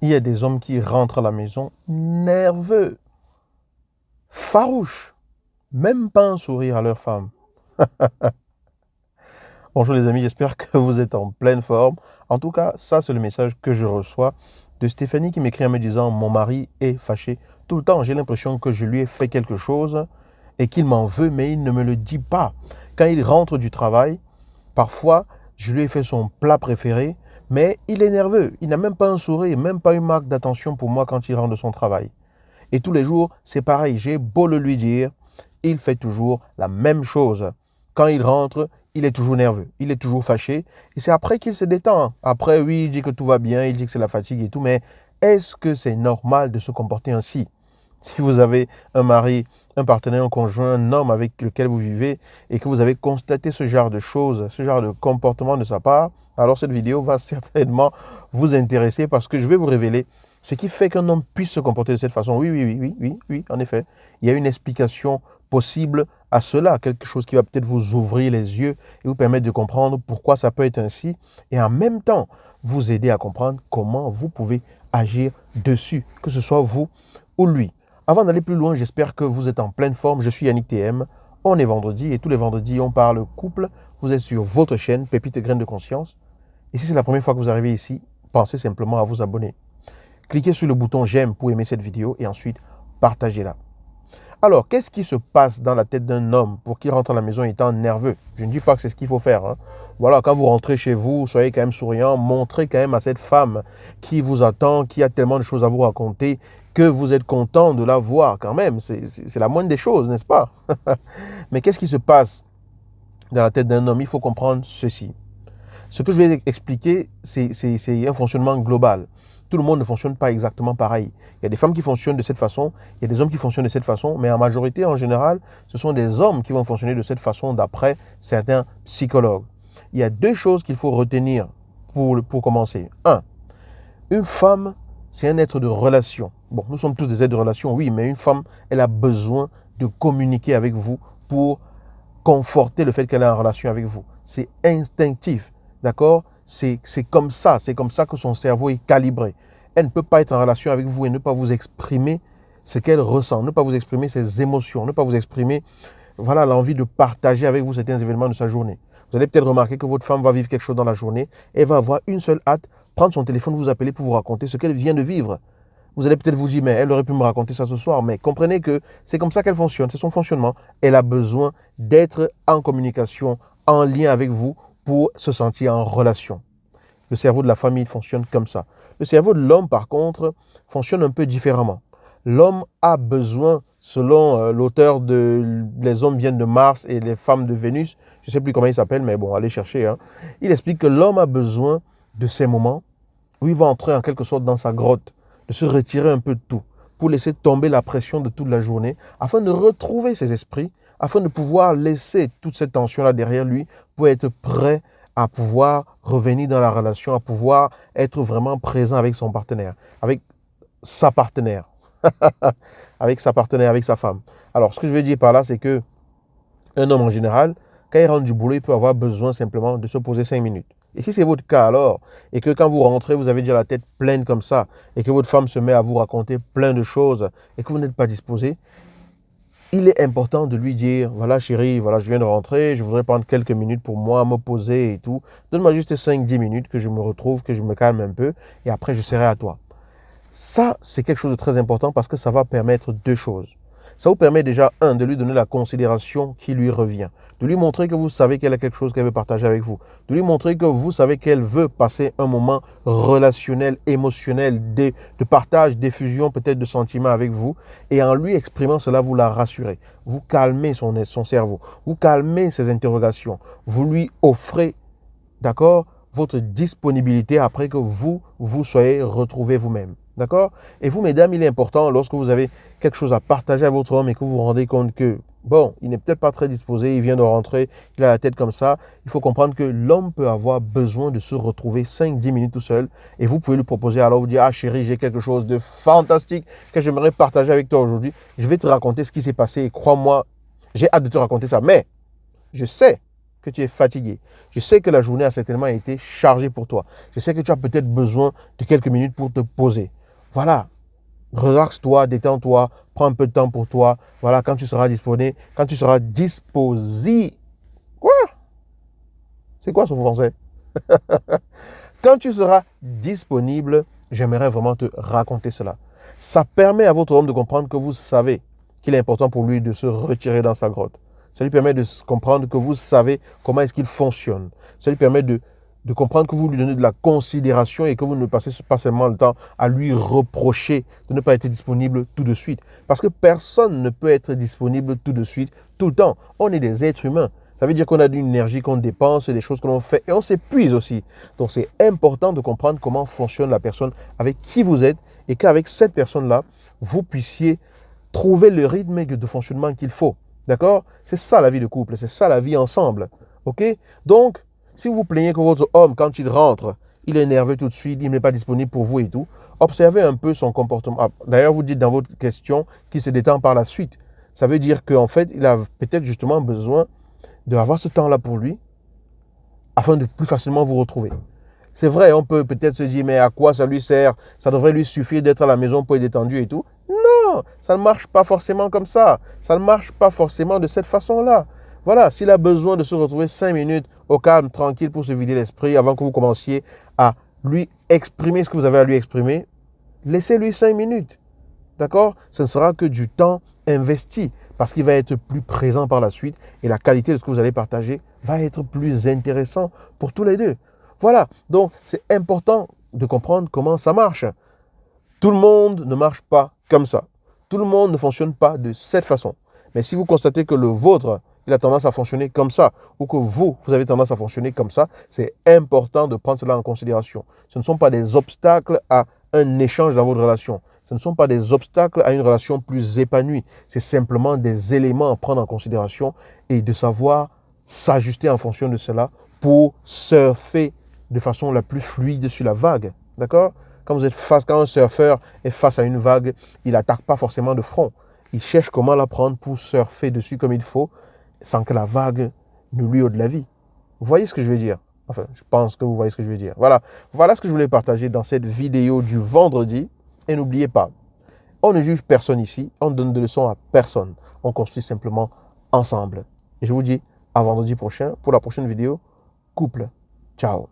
Il y a des hommes qui rentrent à la maison nerveux, farouches, même pas un sourire à leur femme. Bonjour les amis, j'espère que vous êtes en pleine forme. En tout cas, ça c'est le message que je reçois de Stéphanie qui m'écrit en me disant « Mon mari est fâché tout le temps. J'ai l'impression que je lui ai fait quelque chose et qu'il m'en veut, mais il ne me le dit pas. Quand il rentre du travail, parfois, je lui ai fait son plat préféré, mais il est nerveux. Il n'a même pas un sourire, même pas une marque d'attention pour moi quand il rentre de son travail. Et tous les jours, c'est pareil. J'ai beau le lui dire, il fait toujours la même chose. Quand il rentre, il est toujours nerveux, il est toujours fâché. Et c'est après qu'il se détend. Après, oui, il dit que tout va bien, il dit que c'est la fatigue et tout, mais est-ce que c'est normal de se comporter ainsi? Si vous avez un mari, un partenaire, un conjoint, un homme avec lequel vous vivez et que vous avez constaté ce genre de choses, ce genre de comportement de sa part, alors cette vidéo va certainement vous intéresser parce que je vais vous révéler ce qui fait qu'un homme puisse se comporter de cette façon. Oui, en effet. Il y a une explication possible à cela, quelque chose qui va peut-être vous ouvrir les yeux et vous permettre de comprendre pourquoi ça peut être ainsi et en même temps vous aider à comprendre comment vous pouvez agir dessus, que ce soit vous ou lui. Avant d'aller plus loin, j'espère que vous êtes en pleine forme. Je suis Yannick TM. On est vendredi et tous les vendredis, on parle couple. Vous êtes sur votre chaîne, Pépites et Graines de Conscience. Et si c'est la première fois que vous arrivez ici, pensez simplement à vous abonner. Cliquez sur le bouton j'aime pour aimer cette vidéo et ensuite partagez-la. Alors, qu'est-ce qui se passe dans la tête d'un homme pour qu'il rentre à la maison étant nerveux? Je ne dis pas que c'est ce qu'il faut faire. Voilà, quand vous rentrez chez vous, soyez quand même souriant, montrez quand même à cette femme qui vous attend, qui a tellement de choses à vous raconter, que vous êtes content de la voir quand même. C'est la moindre des choses, n'est-ce pas? Mais qu'est-ce qui se passe dans la tête d'un homme? Il faut comprendre ceci. Ce que je vais expliquer, c'est un fonctionnement global. Tout le monde ne fonctionne pas exactement pareil. Il y a des femmes qui fonctionnent de cette façon, il y a des hommes qui fonctionnent de cette façon, mais en majorité, en général, ce sont des hommes qui vont fonctionner de cette façon d'après certains psychologues. Il y a deux choses qu'il faut retenir pour commencer. Un, une femme, c'est un être de relation. Bon, nous sommes tous des êtres de relation, oui, mais une femme, elle a besoin de communiquer avec vous pour conforter le fait qu'elle est en relation avec vous. C'est instinctif, d'accord? C'est comme ça que son cerveau est calibré. Elle ne peut pas être en relation avec vous et ne pas vous exprimer ce qu'elle ressent, ne pas vous exprimer ses émotions, ne pas vous exprimer voilà, l'envie de partager avec vous certains événements de sa journée. Vous allez peut-être remarquer que votre femme va vivre quelque chose dans la journée et va avoir une seule hâte, prendre son téléphone, vous appeler pour vous raconter ce qu'elle vient de vivre. Vous allez peut-être vous dire, mais elle aurait pu me raconter ça ce soir. Mais comprenez que c'est comme ça qu'elle fonctionne, c'est son fonctionnement. Elle a besoin d'être en communication, en lien avec vous pour se sentir en relation. Le cerveau de la famille fonctionne comme ça. Le cerveau de l'homme, par contre, fonctionne un peu différemment. L'homme a besoin, selon l'auteur de Les hommes viennent de Mars et les femmes de Vénus, je ne sais plus comment il s'appelle, mais bon, allez chercher. Il explique que l'homme a besoin de ces moments où il va entrer en quelque sorte dans sa grotte, de se retirer un peu de tout, pour laisser tomber la pression de toute la journée, afin de retrouver ses esprits, afin de pouvoir laisser toute cette tension-là derrière lui, pour être prêt à pouvoir revenir dans la relation, à pouvoir être vraiment présent avec son partenaire, avec sa partenaire, avec sa partenaire, avec sa femme. Alors, ce que je veux dire par là, c'est que un homme en général, quand il rentre du boulot, il peut avoir besoin simplement de se poser 5 minutes. Et si c'est votre cas alors, et que quand vous rentrez, vous avez déjà la tête pleine comme ça, et que votre femme se met à vous raconter plein de choses, et que vous n'êtes pas disposé, il est important de lui dire, voilà chérie, voilà je viens de rentrer, je voudrais prendre quelques minutes pour moi, me poser et tout. Donne-moi juste 5-10 minutes que je me retrouve, que je me calme un peu, et après je serai à toi. Ça, c'est quelque chose de très important parce que ça va permettre deux choses. Ça vous permet déjà, un, de lui donner la considération qui lui revient. De lui montrer que vous savez qu'elle a quelque chose qu'elle veut partager avec vous. De lui montrer que vous savez qu'elle veut passer un moment relationnel, émotionnel, de partage, d'effusion, peut-être de sentiments avec vous. Et en lui exprimant cela, vous la rassurez. Vous calmez son cerveau. Vous calmez ses interrogations. Vous lui offrez, d'accord, votre disponibilité après que vous soyez retrouvés vous-même. D'accord? Et vous, mesdames, il est important, lorsque vous avez quelque chose à partager à votre homme et que vous vous rendez compte que, bon, il n'est peut-être pas très disposé, il vient de rentrer, il a la tête comme ça, il faut comprendre que l'homme peut avoir besoin de se retrouver 5-10 minutes tout seul et vous pouvez lui proposer, alors vous dire, ah chérie, j'ai quelque chose de fantastique que j'aimerais partager avec toi aujourd'hui. Je vais te raconter ce qui s'est passé et crois-moi, j'ai hâte de te raconter ça. Mais je sais que tu es fatigué. Je sais que la journée a certainement été chargée pour toi. Je sais que tu as peut-être besoin de quelques minutes pour te poser. Voilà. Relaxe-toi, détends-toi, prends un peu de temps pour toi. Voilà, quand tu seras disponible, quand tu seras disposé. Quoi? C'est quoi ce français? Quand tu seras disponible, j'aimerais vraiment te raconter cela. Ça permet à votre homme de comprendre que vous savez qu'il est important pour lui de se retirer dans sa grotte. Ça lui permet de comprendre que vous savez comment est-ce qu'il fonctionne. Ça lui permet de comprendre que vous lui donnez de la considération et que vous ne passez pas seulement le temps à lui reprocher de ne pas être disponible tout de suite. Parce que personne ne peut être disponible tout de suite, tout le temps. On est des êtres humains. Ça veut dire qu'on a une énergie qu'on dépense, des choses que l'on fait et on s'épuise aussi. Donc c'est important de comprendre comment fonctionne la personne avec qui vous êtes et qu'avec cette personne-là, vous puissiez trouver le rythme de fonctionnement qu'il faut. D'accord? C'est ça la vie de couple, c'est ça la vie ensemble. OK? Donc, si vous vous plaignez que votre homme, quand il rentre, il est nerveux tout de suite, il n'est pas disponible pour vous et tout, observez un peu son comportement. D'ailleurs, vous dites dans votre question qu'il se détend par la suite. Ça veut dire qu'en fait, il a peut-être justement besoin d'avoir ce temps-là pour lui afin de plus facilement vous retrouver. C'est vrai, on peut peut-être se dire, mais à quoi ça lui sert? Ça devrait lui suffire d'être à la maison pour être détendu et tout. Non, ça ne marche pas forcément comme ça. Ça ne marche pas forcément de cette façon-là. Voilà, s'il a besoin de se retrouver 5 minutes au calme, tranquille, pour se vider l'esprit avant que vous commenciez à lui exprimer ce que vous avez à lui exprimer, laissez-lui 5 minutes. D'accord? Ce ne sera que du temps investi parce qu'il va être plus présent par la suite et la qualité de ce que vous allez partager va être plus intéressant pour tous les deux. Voilà, donc c'est important de comprendre comment ça marche. Tout le monde ne marche pas comme ça. Tout le monde ne fonctionne pas de cette façon. Mais si vous constatez que le vôtre, il a tendance à fonctionner comme ça, ou que vous avez tendance à fonctionner comme ça, c'est important de prendre cela en considération. Ce ne sont pas des obstacles à un échange dans votre relation. Ce ne sont pas des obstacles à une relation plus épanouie. C'est simplement des éléments à prendre en considération et de savoir s'ajuster en fonction de cela pour surfer de façon la plus fluide sur la vague. D'accord? Quand un surfeur est face à une vague, il n'attaque pas forcément de front. Il cherche comment la prendre pour surfer dessus comme il faut, sans que la vague ne lui ôte la vie. Vous voyez ce que je veux dire? Enfin, je pense que vous voyez ce que je veux dire. Voilà ce que je voulais partager dans cette vidéo du vendredi. Et n'oubliez pas, on ne juge personne ici, on ne donne de leçons à personne. On construit simplement ensemble. Et je vous dis à vendredi prochain pour la prochaine vidéo. Couple. Ciao.